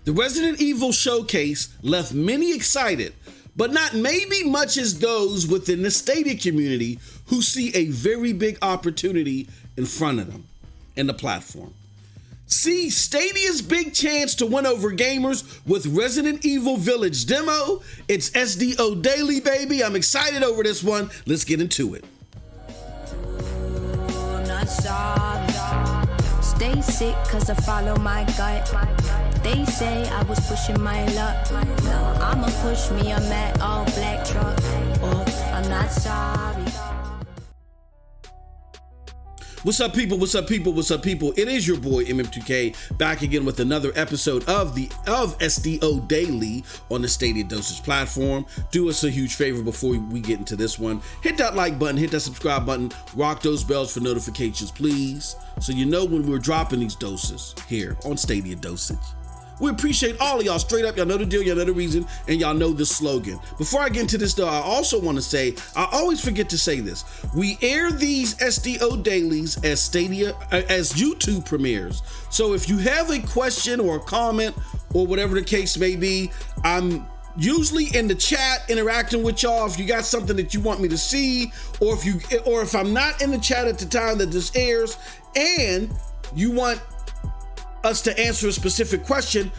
The Resident Evil showcase left many excited, but not maybe much as those within the Stadia community who see a very big opportunity in front of them in the platform. See Stadia's big chance to win over gamers with Resident Evil Village demo. It's SDO Daily, baby. I'm excited over this one. Let's get into it. Stay sick cause I follow my gut. They say I was pushing my luck. I'ma push me a matte all black truck. Or I'm not sorry. What's up, people? What's up, people? What's up, people? It is your boy MM2K back again with another episode of SDO Daily on the Stadia Dosage platform. Do us a huge favor before we get into this one. Hit that like button, hit that subscribe button, rock those bells for notifications, please, so you know when we're dropping these doses here on Stadia Dosage. We appreciate all of y'all straight up. Y'all know the deal, y'all know the reason, and y'all know the slogan. Before I get into this though, I also want to say, I always forget to say this. We air these SDO dailies as YouTube premieres. So if you have a question or a comment or whatever the case may be, I'm usually in the chat interacting with y'all. If you got something that you want me to see, or if I'm not in the chat at the time that this airs and you want us to answer a specific question,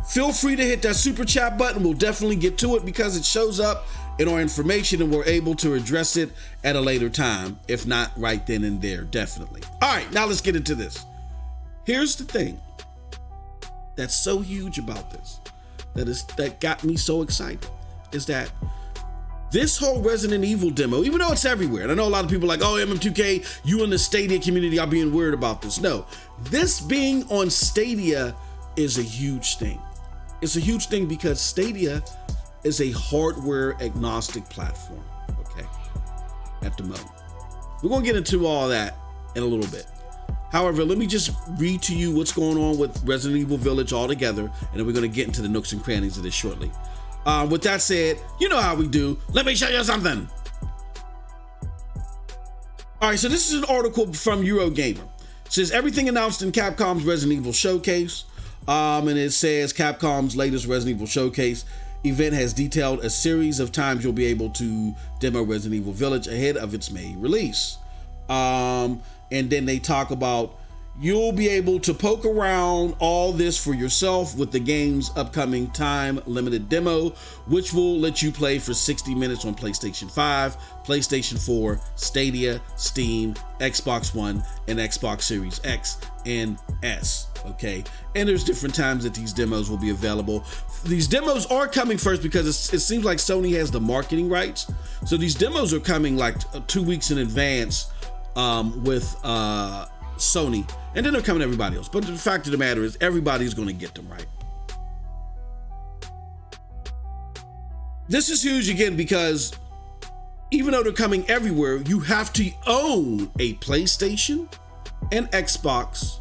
feel free to hit that super chat button. We'll definitely get to it because it shows up in our information and we're able to address it at a later time, if not right then and there, definitely. All right, now let's get into this. Here's the thing that's so huge about this, that got me so excited, is that this whole Resident Evil demo, even though it's everywhere, and I know a lot of people are like, oh, MM2K, you in the Stadia community are being weird about this. No, this being on Stadia is a huge thing. It's a huge thing because Stadia is a hardware agnostic platform, okay, at the moment. We're gonna get into all that in a little bit. However, let me just read to you what's going on with Resident Evil Village altogether, and then we're gonna get into the nooks and crannies of this shortly. With that said, you know how we do. Let me show you something. All right, so this is an article from Eurogamer. It says everything announced in Capcom's Resident Evil Showcase. And it says Capcom's latest Resident Evil Showcase event has detailed a series of times you'll be able to demo Resident Evil Village ahead of its May release. And then they talk about you'll be able to poke around all this for yourself with the game's upcoming time-limited demo, which will let you play for 60 minutes on PlayStation 5, PlayStation 4, Stadia, Steam, Xbox One, and Xbox Series X and S, okay? And there's different times that these demos will be available. These demos are coming first because it seems like Sony has the marketing rights. So these demos are coming like 2 weeks in advance with Sony, and then they're coming to everybody else. But the fact of the matter is everybody's going to get them, right? This is huge again because even though they're coming everywhere, you have to own a PlayStation, an Xbox,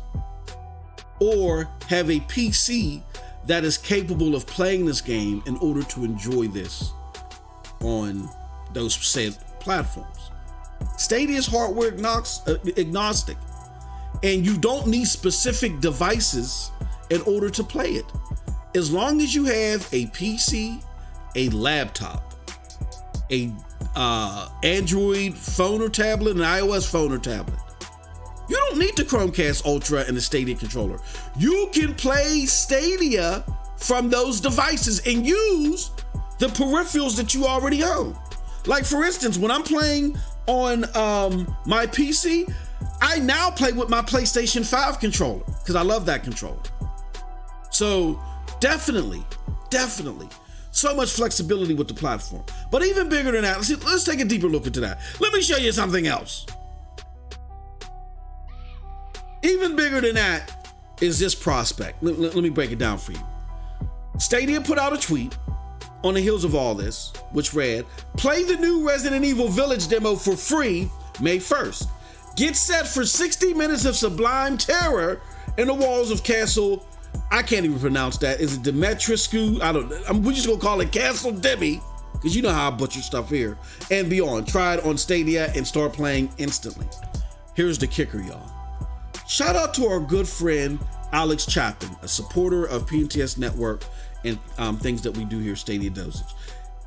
or have a PC that is capable of playing this game in order to enjoy this on those said platforms. Stadia is hardware agnostic. And you don't need specific devices in order to play it. As long as you have a PC, a laptop, a Android phone or tablet, an iOS phone or tablet. You don't need the Chromecast Ultra and the Stadia controller. You can play Stadia from those devices and use the peripherals that you already own. Like for instance, when I'm playing on my PC, I now play with my PlayStation 5 controller because I love that controller. So definitely, so much flexibility with the platform. But even bigger than that, let's take a deeper look into that. Let me show you something else. Even bigger than that is this prospect. Let me break it down for you. Stadia put out a tweet on the heels of all this, which read, play the new Resident Evil Village demo for free May 1st. Get set for 60 minutes of sublime terror in the walls of Castle. I can't even pronounce that. Is it Demetrescu? I don't know. We're just gonna call it Castle Debbie, because you know how I butcher stuff here. And beyond. Try it on Stadia and start playing instantly. Here's the kicker, y'all. Shout out to our good friend Alex Chapin, a supporter of PNTS Network and things that we do here, Stadia Dosage.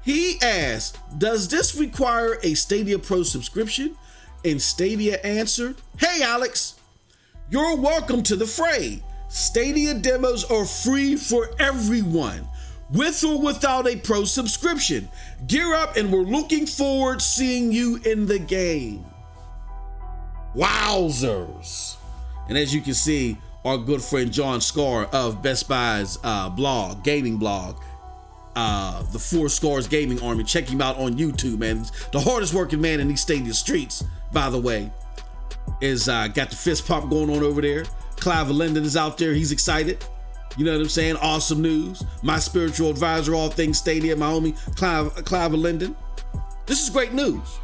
He asked, does this require a Stadia Pro subscription? And Stadia answered, hey Alex, you're welcome to the fray. Stadia demos are free for everyone, with or without a pro subscription. Gear up and we're looking forward to seeing you in the game. Wowzers. And as you can see, our good friend John Scar of Best Buy's gaming blog, the Four Scars Gaming Army. Check him out on YouTube, man. He's the hardest working man in these Stadia streets, by the way. Is got the fist pump going on over there. Clive Linden is out there. He's excited. You know what I'm saying? Awesome news. My spiritual advisor, all things Stadia, my homie Clive Linden. This is great news.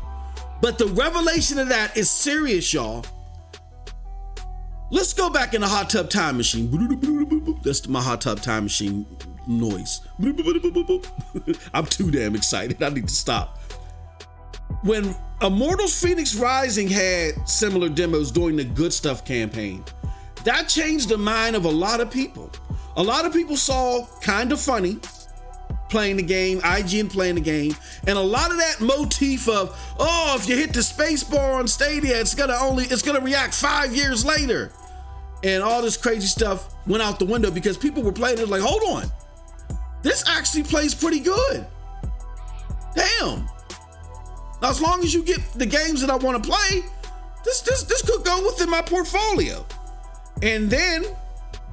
But the revelation of that is serious, y'all. Let's go back in the hot tub time machine. That's my hot tub time machine noise. I'm too damn excited. I need to stop. When Immortals Phoenix Rising had similar demos during the Good Stuff campaign, that changed the mind of a lot of people. A lot of people saw Kinda Funny playing the game, IGN playing the game, and a lot of that motif of, oh, if you hit the space bar on Stadia, it's gonna react 5 years later. And all this crazy stuff went out the window because people were playing it like, hold on, this actually plays pretty good. Damn. Now, as long as you get the games that I want to play, this could go within my portfolio. And then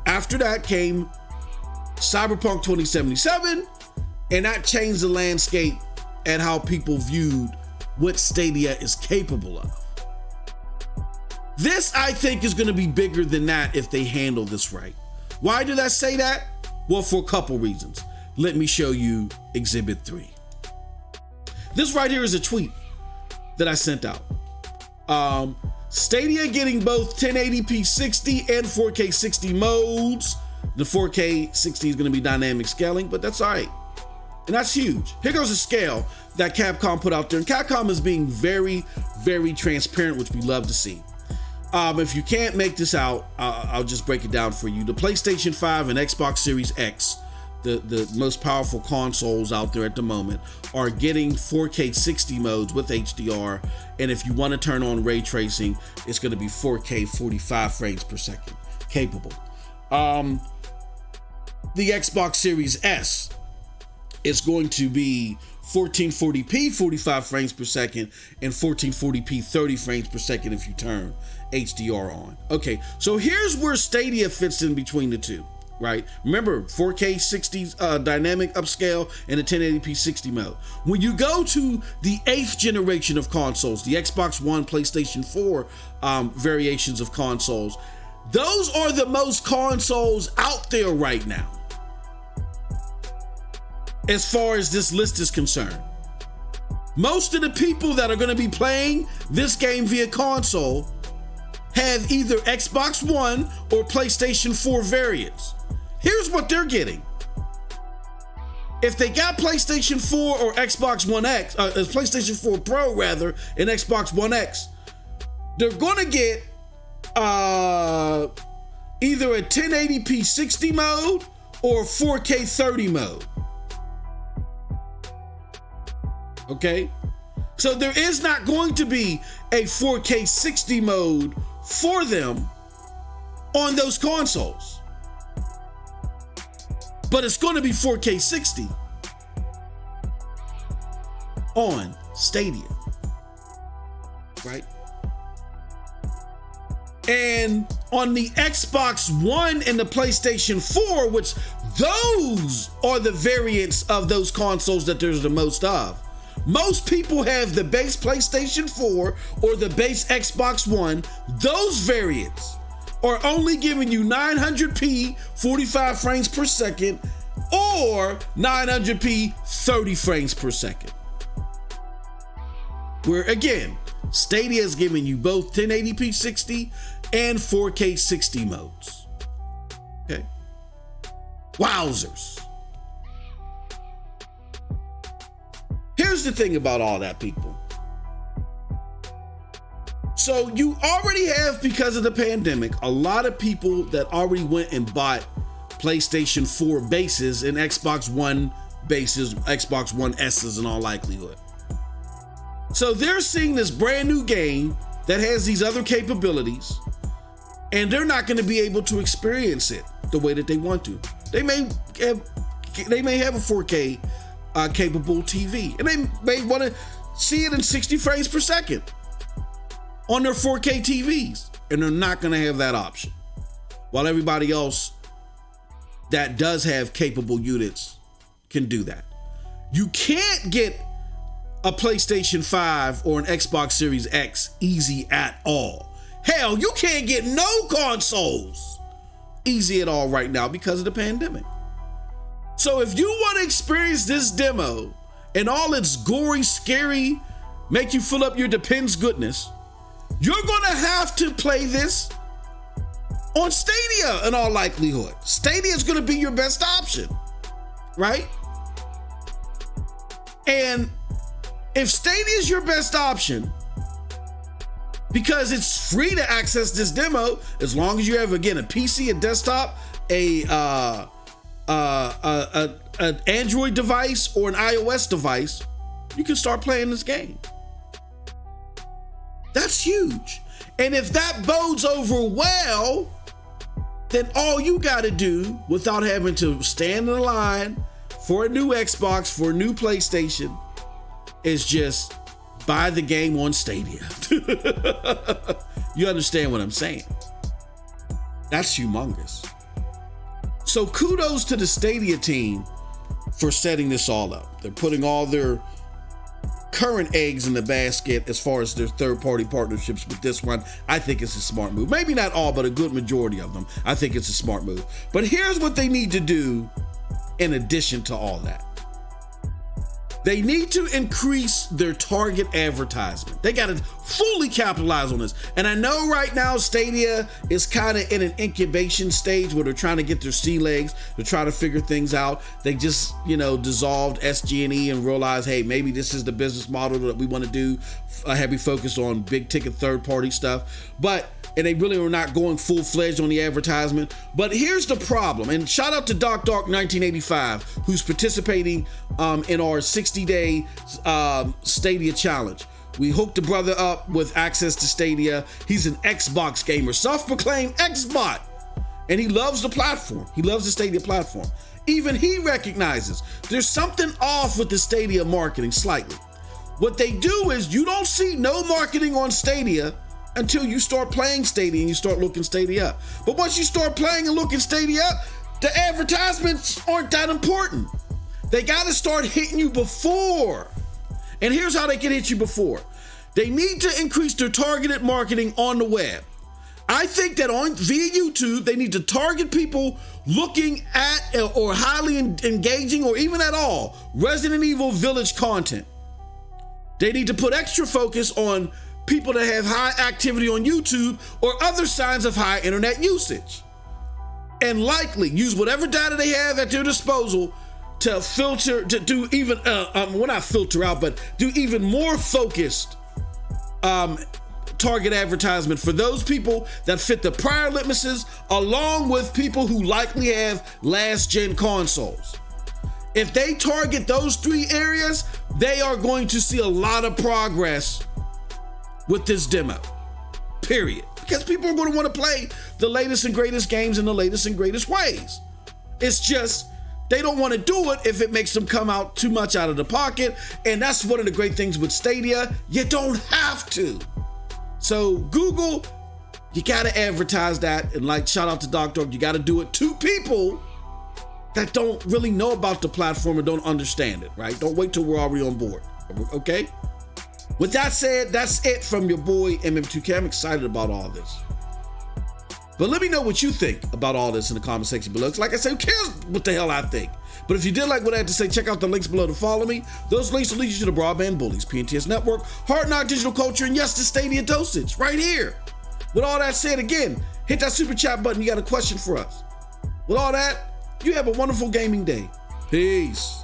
after that came Cyberpunk 2077, and that changed the landscape and how people viewed what Stadia is capable of. This, I think, is going to be bigger than that if they handle this right. Why did I say that? Well, for a couple reasons. Let me show you Exhibit 3. This right here is a tweet that I sent out. Stadia getting both 1080p 60 and 4K 60 modes. The 4K 60 is going to be dynamic scaling, but that's all right. And that's huge. Here goes a scale that Capcom put out there. And Capcom is being very, very transparent, which we love to see. If you can't make this out, I'll just break it down for you. The PlayStation 5 and Xbox Series X, the most powerful consoles out there at the moment, are getting 4K 60 modes with HDR. And if you want to turn on ray tracing, it's going to be 4K 45 frames per second capable. The Xbox Series S is going to be 1440p 45 frames per second and 1440p 30 frames per second if you turn HDR on. Okay, so here's where Stadia fits in between the two, right? Remember, 4K 60 dynamic upscale and a 1080p 60 mode. When you go to the 8th generation of consoles, the Xbox One, PlayStation 4 variations of consoles, those are the most consoles out there right now, as far as this list is concerned. Most of the people that are going to be playing this game via console have either Xbox One or PlayStation 4 variants. Here's what they're getting. If they got PlayStation 4 or Xbox One X, PlayStation 4 Pro rather, and Xbox One X, they're going to get either a 1080p 60 mode or a 4K 30 mode. Okay, so there is not going to be a 4K 60 mode for them on those consoles, but it's going to be 4K 60 on Stadia, right? And on the Xbox One and the PlayStation 4, which those are the variants of those consoles that there's the most of. Most people have the base PlayStation 4 or the base Xbox One. Those variants are only giving you 900p 45 frames per second or 900p 30 frames per second. Where again, Stadia is giving you both 1080p 60 and 4K 60 modes. Okay. Wowzers. Here's the thing about all that, people. So you already have, because of the pandemic, a lot of people that already went and bought PlayStation 4 bases and Xbox One bases, Xbox One S's in all likelihood. So they're seeing this brand new game that has these other capabilities, and they're not going to be able to experience it the way that they want to. They may have a 4K capable TV, and they may want to see it in 60 frames per second on their 4K TVs, and they're not going to have that option. While everybody else that does have capable units can do that. You can't get a PlayStation 5 or an Xbox Series X easy at all. Hell, you can't get no consoles easy at all right now because of the pandemic. So if you want to experience this demo and all its gory, scary, make you fill up your Depends goodness, you're going to have to play this on Stadia in all likelihood. Stadia is going to be your best option, right? And if Stadia is your best option, because it's free to access this demo, as long as you have, again, a PC, a desktop, an Android device or an iOS device, you can start playing this game. That's huge. And if that bodes over well, then all you got to do, without having to stand in a line for a new Xbox, for a new PlayStation, is just buy the game on Stadia. You understand what I'm saying? That's humongous. So kudos to the Stadia team for setting this all up. They're putting all their current eggs in the basket as far as their third-party partnerships with this one. I think it's a smart move. Maybe not all, but a good majority of them. I think it's a smart move. But here's what they need to do in addition to all that. They need to increase their target advertisement. They got to fully capitalize on this. And I know right now Stadia is kind of in an incubation stage where they're trying to get their sea legs. They're trying to figure things out. They just, dissolved SG&E and realized, hey, maybe this is the business model that we want to do. A heavy focus on big ticket third party stuff. And they really are not going full-fledged on the advertisement. But here's the problem. And shout out to Doc 1985, who's participating in our 60-day Stadia challenge. We hooked the brother up with access to Stadia. He's an Xbox gamer, self-proclaimed Xbot. And he loves the platform. He loves the Stadia platform. Even he recognizes there's something off with the Stadia marketing slightly. What they do is you don't see no marketing on Stadia until you start playing Stadia and you start looking Stadia up. But once you start playing and looking Stadia up, the advertisements aren't that important. They got to start hitting you before. And here's how they can hit you before. They need to increase their targeted marketing on the web. I think that via YouTube, they need to target people looking at or highly engaging or even at all Resident Evil Village content. They need to put extra focus on people that have high activity on YouTube or other signs of high internet usage. And likely use whatever data they have at their disposal to filter, to do even, not filter out, but do even more focused target advertisement for those people that fit the prior litmuses, along with people who likely have last gen consoles. If they target those three areas, they are going to see a lot of progress with this demo, period. Because people are going to want to play the latest and greatest games in the latest and greatest ways. It's just, they don't want to do it if it makes them come out too much out of the pocket. And that's one of the great things with Stadia. You don't have to. So Google, you got to advertise that. And shout out to Doc, you got to do it to people that don't really know about the platform and don't understand it, right? Don't wait till we're already on board, okay? With that said, that's it from your boy MM2K. I'm excited about all this. But let me know what you think about all this in the comment section below. Like I said, who cares what the hell I think? But if you did like what I had to say, check out the links below to follow me. Those links will lead you to the Broadband Bullies, PNTS Network, Hard Knock Digital Culture, and yes, the Stadia Dosage right here. With all that said, again, hit that super chat button. You got a question for us. With all that, you have a wonderful gaming day. Peace.